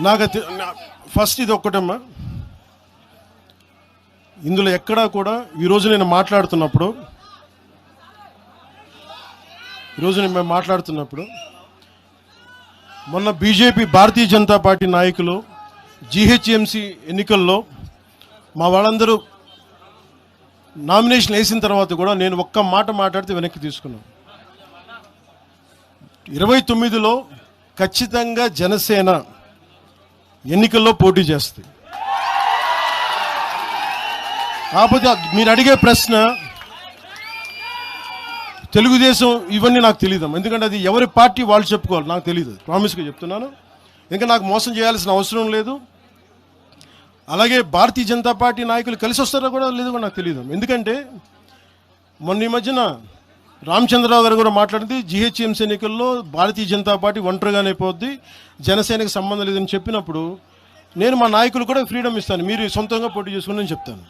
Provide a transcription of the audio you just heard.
నాకు ఫస్ట్ ఇది ఒక్కటమ్మా, ఇందులో ఎక్కడా కూడా ఈరోజు నేను మాట్లాడుతున్నప్పుడు మొన్న బీజేపీ భారతీయ జనతా పార్టీ నాయకులు జీహెచ్ఎంసీ ఎన్నికల్లో మా వాళ్ళందరూ నామినేషన్ వేసిన తర్వాత కూడా నేను ఒక్క మాట మాట్లాడితే వెనక్కి తీసుకున్నాను. 29లో ఖచ్చితంగా జనసేన ఎన్నికల్లో పోటీ చేస్తుంది. కాకపోతే మీరు అడిగే ప్రశ్న తెలుగుదేశం ఇవన్నీ నాకు తెలియదు, ఎందుకంటే అది ఎవరి పార్టీ వాళ్ళు చెప్పుకోవాలి, నాకు తెలియదు. ప్రామిస్గా చెప్తున్నాను, ఇంకా నాకు మోసం చేయాల్సిన అవసరం లేదు. అలాగే భారతీయ జనతా పార్టీ నాయకులు కలిసి వస్తారో కూడా లేదో కూడా నాకు తెలియదు. ఎందుకంటే మొన్న ఈ మధ్యన రామచంద్రరావు గారు కూడా మాట్లాడింది, జీహెచ్ఎంసీ ఎన్నికల్లో భారతీయ జనతా పార్టీ ఒంటరిగానే పోద్ది, జనసేనకి సంబంధం లేదని చెప్పినప్పుడు నేను మా నాయకులు కూడా ఫ్రీడమ్ ఇస్తాను, మీరు సొంతంగా పోటీ చేసుకుని నేను చెప్తాను.